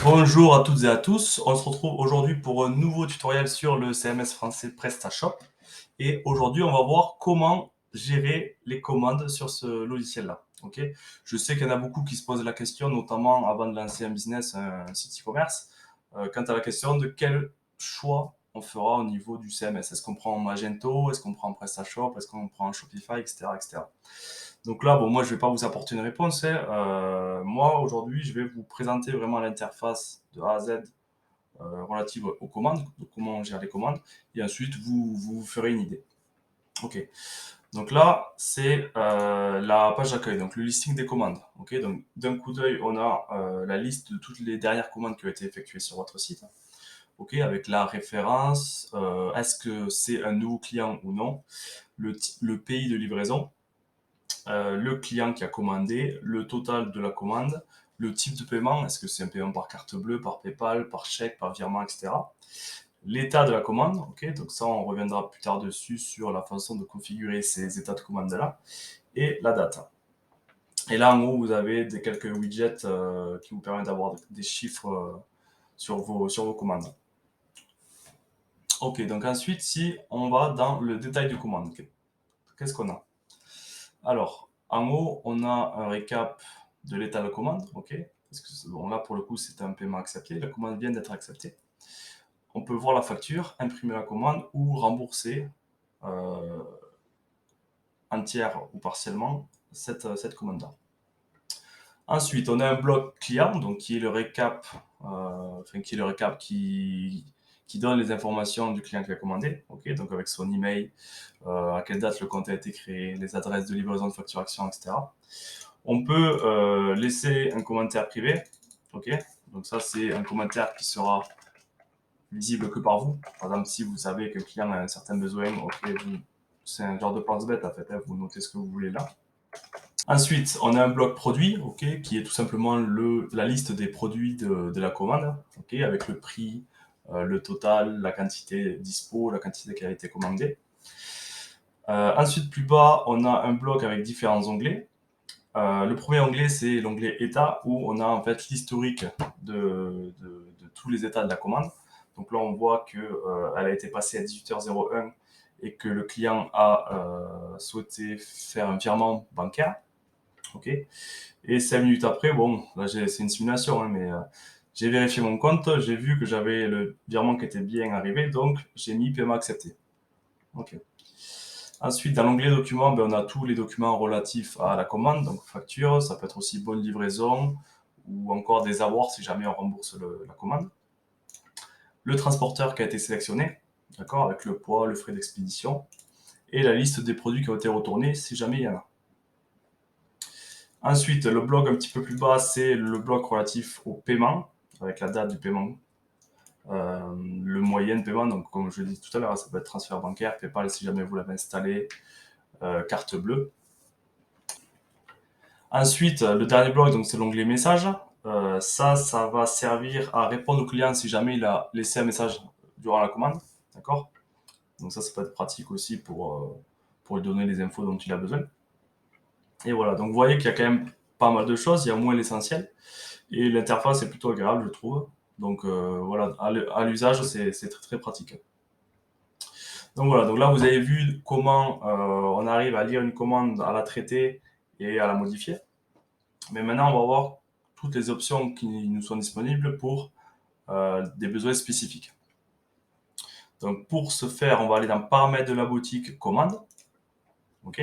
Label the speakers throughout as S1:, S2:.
S1: Bonjour à toutes et à tous, on se retrouve aujourd'hui pour un nouveau tutoriel sur le CMS français PrestaShop et aujourd'hui on va voir comment gérer les commandes sur ce logiciel-là. Ok, je sais qu'il y en a beaucoup qui se posent la question, notamment avant de lancer un business, un site e-commerce, quant à la question de quel choix on fera au niveau du CMS. Est-ce qu'on prend Magento, est-ce qu'on prend PrestaShop, est-ce qu'on prend Shopify, etc., etc. Donc là, bon, moi, je vais pas vous apporter une réponse, hein. Moi, aujourd'hui, je vais vous présenter vraiment l'interface de A à Z relative aux commandes, de comment on gère les commandes, et ensuite, vous ferez une idée. Ok. Donc là, c'est la page d'accueil, donc le listing des commandes. Ok. Donc d'un coup d'œil, on a la liste de toutes les dernières commandes qui ont été effectuées sur votre site. Ok, avec la référence, est-ce que c'est un nouveau client ou non, le pays de livraison, le client qui a commandé, le total de la commande, le type de paiement, est-ce que c'est un paiement par carte bleue, par PayPal, par chèque, par virement, etc. L'état de la commande, ok, donc ça on reviendra plus tard dessus sur la façon de configurer ces états de commande là, et la date. Et là en haut vous avez quelques widgets qui vous permettent d'avoir des chiffres sur vos commandes. Ok, donc ensuite si on va dans le détail de commande, okay, qu'est-ce qu'on a? Alors, en haut, on a un récap de l'état de commande, ok? Parce que bon, là, pour le coup, c'est un paiement accepté. La commande vient d'être acceptée. On peut voir la facture, imprimer la commande ou rembourser euh, entière ou partiellement cette commande-là. Ensuite, on a un bloc client, donc qui est le récap, qui donne les informations du client qui a commandé, ok? Donc avec son email, à quelle date le compte a été créé, les adresses de livraison, de facturation, etc. On peut laisser un commentaire privé, ok? Donc ça, c'est un commentaire qui sera visible que par vous. Par exemple, si vous savez que le client a un certain besoin, ok, c'est un genre de pense-bête en fait, hein, vous notez ce que vous voulez là. Ensuite, on a un bloc produit, ok, qui est tout simplement la liste des produits de la commande, ok, avec le prix, le total, la quantité dispo, la quantité qui a été commandée. Ensuite, plus bas, on a un bloc avec différents onglets. Le premier onglet, c'est l'onglet état où on a en fait l'historique de tous les états de la commande. Donc là, on voit qu'elle a été passée à 18h01 et que le client a souhaité faire un virement bancaire. Ok. Et 5 minutes après, bon, là c'est une simulation, hein, mais j'ai vérifié mon compte, j'ai vu que j'avais le virement qui était bien arrivé, donc j'ai mis paiement accepté. Ok. Ensuite, dans l'onglet documents, ben, on a tous les documents relatifs à la commande, donc facture, ça peut être aussi bonne livraison ou encore des avoirs si jamais on rembourse la commande. Le transporteur qui a été sélectionné, d'accord, avec le poids, le frais d'expédition, et la liste des produits qui ont été retournés si jamais il y en a. Ensuite, le bloc un petit peu plus bas, c'est le bloc relatif au paiement, avec la date du paiement, le moyen de paiement, donc comme je l'ai dit tout à l'heure, ça peut être transfert bancaire, PayPal si jamais vous l'avez installé, carte bleue. Ensuite, le dernier bloc, donc c'est l'onglet message. Ça va servir à répondre au client si jamais il a laissé un message durant la commande, d'accord? Donc ça peut être pratique aussi pour lui donner les infos dont il a besoin. Et voilà, donc vous voyez qu'il y a quand même pas mal de choses, il y a moins l'essentiel. Et l'interface est plutôt agréable, je trouve. Donc voilà, à l'usage, c'est très très pratique. Donc voilà, donc là vous avez vu comment on arrive à lire une commande, à la traiter et à la modifier. Mais maintenant, on va voir toutes les options qui nous sont disponibles pour des besoins spécifiques. Donc pour ce faire, on va aller dans paramètres de la boutique commande. Ok.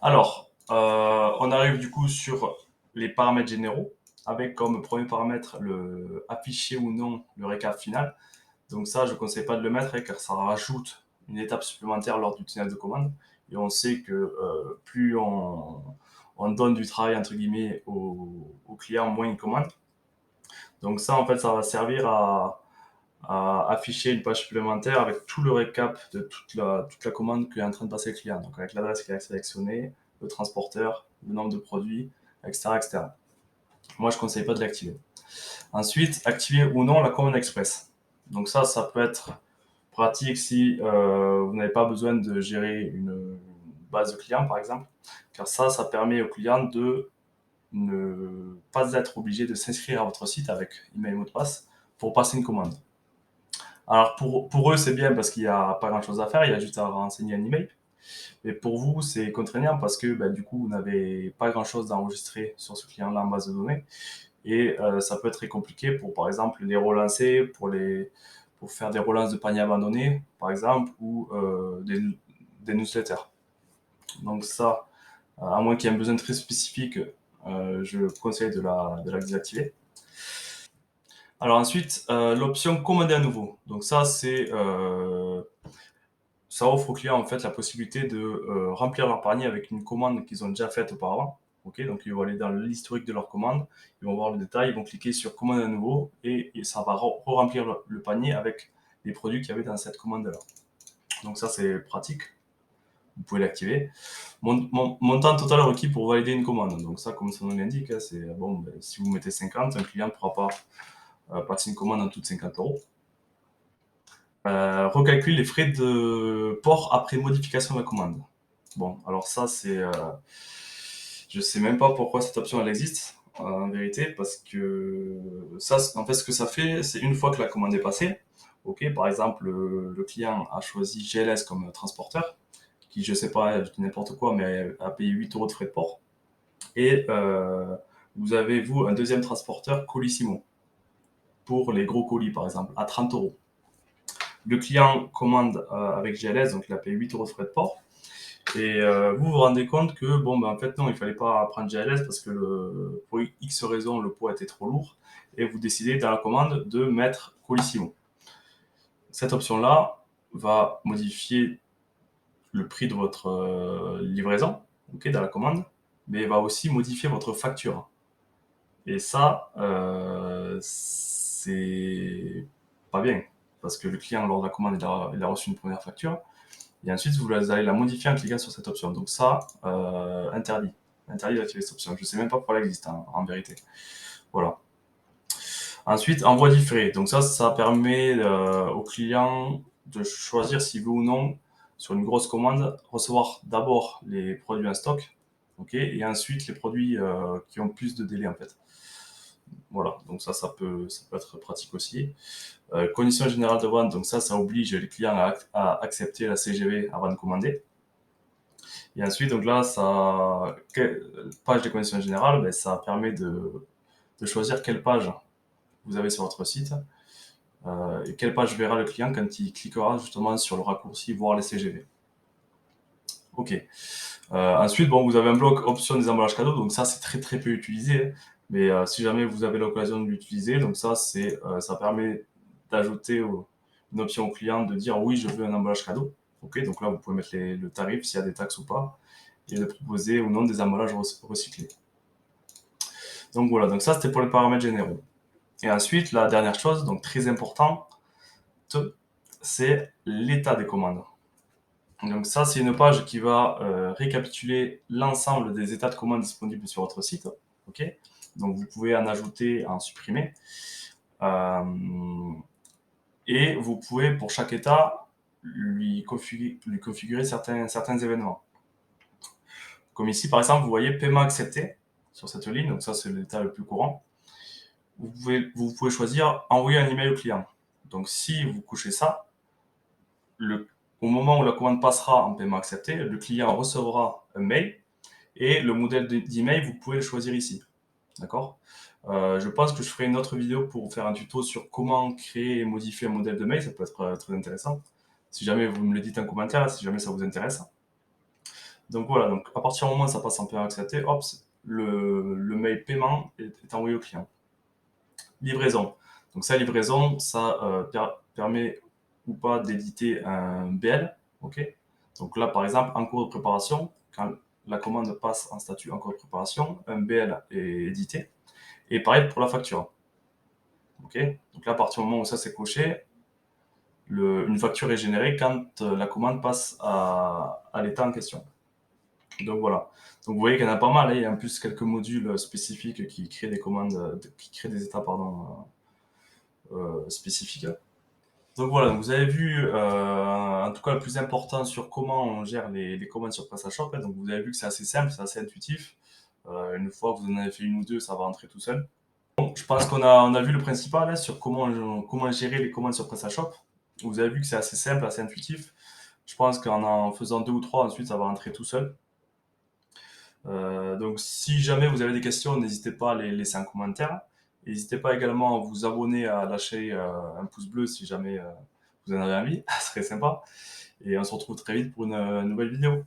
S1: Alors, on arrive du coup sur les paramètres généraux avec comme premier paramètre le afficher ou non le récap final. Donc ça, je ne conseille pas de le mettre car ça rajoute une étape supplémentaire lors du tunnel de commande. Et on sait que plus on donne du travail entre guillemets au client, moins il commande. Donc ça, en fait, ça va servir à afficher une page supplémentaire avec tout le récap de toute la commande qu'est en train de passer le client. Donc avec l'adresse qu'il a sélectionnée, le transporteur, le nombre de produits, etc., etc. Moi, je ne conseille pas de l'activer. Ensuite, activer ou non la commande express. Donc ça peut être pratique si vous n'avez pas besoin de gérer une base de clients, par exemple, car ça permet au client de ne pas être obligé de s'inscrire à votre site avec email et mot de passe pour passer une commande. Alors pour eux, c'est bien parce qu'il n'y a pas grand-chose à faire, il y a juste à renseigner un email. Mais pour vous, c'est contraignant parce que du coup, vous n'avez pas grand-chose d'enregistré sur ce client-là en base de données. Et ça peut être très compliqué pour, par exemple, les relancer, pour faire des relances de paniers abandonnés, par exemple, ou des newsletters. Donc ça, à moins qu'il y ait un besoin très spécifique, je conseille de la désactiver. Alors ensuite, l'option commander à nouveau. Donc ça, ça offre aux clients en fait la possibilité de remplir leur panier avec une commande qu'ils ont déjà faite auparavant. Ok, donc ils vont aller dans l'historique de leur commande, ils vont voir le détail, ils vont cliquer sur commande à nouveau et ça va re-remplir le panier avec les produits qu'il y avait dans cette commande-là. Donc ça c'est pratique, vous pouvez l'activer. Montant total requis pour valider une commande. Donc ça, comme son nom l'indique, hein, c'est bon, si vous mettez 50, un client ne pourra pas passer une commande en tout de 50 euros. Recalcule les frais de port après modification de la commande. Bon, alors ça, je sais même pas pourquoi cette option elle existe, en vérité, parce que ça, en fait, ce que ça fait, c'est une fois que la commande est passée, ok, par exemple, le client a choisi GLS comme transporteur, qui, je sais pas, je dis n'importe quoi, mais a payé 8 euros de frais de port. Et vous avez, vous, un deuxième transporteur, Colissimo, pour les gros colis, par exemple, à 30 euros. Le client commande avec GLS, donc il a payé 8 euros de frais de port. Et vous vous rendez compte que, bon, en fait, non, il fallait pas prendre GLS parce que pour X raison, le poids était trop lourd. Et vous décidez dans la commande de mettre Colissimo. Cette option-là va modifier le prix de votre livraison, ok, dans la commande, mais va aussi modifier votre facture. Et ça, c'est pas bien parce que le client, lors de la commande, il a reçu une première facture. Et ensuite, vous allez la modifier en cliquant sur cette option. Donc ça, interdit. Interdit d'activer cette option. Je ne sais même pas pourquoi elle existe en vérité. Voilà. Ensuite, envoi différé. Donc ça permet au client de choisir s'il veut ou non, sur une grosse commande, recevoir d'abord les produits en stock, ok, et ensuite les produits qui ont plus de délai en fait. Voilà, donc ça peut être pratique aussi. Conditions générales de vente, donc ça oblige les clients à accepter la CGV avant de commander. Et ensuite, donc là, page des conditions générales, ça permet de choisir quelle page vous avez sur votre site et quelle page verra le client quand il cliquera justement sur le raccourci voir les CGV. Ok. Ensuite, bon, vous avez un bloc option des emballages cadeaux, donc ça c'est très très peu utilisé, mais si jamais vous avez l'occasion de l'utiliser, donc ça permet d'ajouter une option au client de dire oui, je veux un emballage cadeau. Ok, donc là vous pouvez mettre le tarif s'il y a des taxes ou pas et de proposer ou non des emballages recyclés. Donc voilà, donc ça c'était pour les paramètres généraux. Et ensuite, la dernière chose, donc très importante, c'est l'état des commandes. Donc ça, c'est une page qui va récapituler l'ensemble des états de commandes disponibles sur votre site. Ok, donc vous pouvez en ajouter, en supprimer. Et vous pouvez, pour chaque état, lui configurer certains événements. Comme ici, par exemple, vous voyez paiement accepté sur cette ligne, donc ça c'est l'état le plus courant. Vous pouvez choisir envoyer un email au client. Donc si vous couchez ça, au moment où la commande passera en paiement accepté, le client recevra un mail et le modèle d'email, vous pouvez le choisir ici. D'accord. Je pense que je ferai une autre vidéo pour faire un tuto sur comment créer et modifier un modèle de mail. Ça peut être très intéressant. Si jamais vous me le dites en commentaire, si jamais ça vous intéresse. Donc voilà, donc à partir du moment où ça passe en paiement accepté, hop, le mail paiement est envoyé au client. Livraison. Donc ça, livraison, ça permet ou pas d'éditer un BL. Ok. Donc là, par exemple, en cours de préparation, quand la commande passe en statut en cours de préparation, un BL est édité. Et pareil pour la facture. Ok. Donc là, à partir du moment où ça c'est coché, une facture est générée quand la commande passe à l'état en question. Donc voilà. Donc vous voyez qu'il y en a pas mal. Hein. Il y a en plus quelques modules spécifiques qui créent des commandes, qui créent des états spécifiques. Donc voilà, donc vous avez vu en tout cas le plus important sur comment on gère les commandes sur PrestaShop. Hein. Donc vous avez vu que c'est assez simple, c'est assez intuitif. Une fois que vous en avez fait une ou deux, ça va rentrer tout seul. Bon, je pense qu'on a vu le principal, hein, sur comment gérer les commandes sur PrestaShop. Vous avez vu que c'est assez simple, assez intuitif. Je pense qu'en faisant deux ou trois, ensuite, ça va rentrer tout seul. Donc, si jamais vous avez des questions, n'hésitez pas à les laisser en commentaire. N'hésitez pas également à vous abonner, à lâcher un pouce bleu si jamais vous en avez envie, ça serait sympa. Et on se retrouve très vite pour une nouvelle vidéo.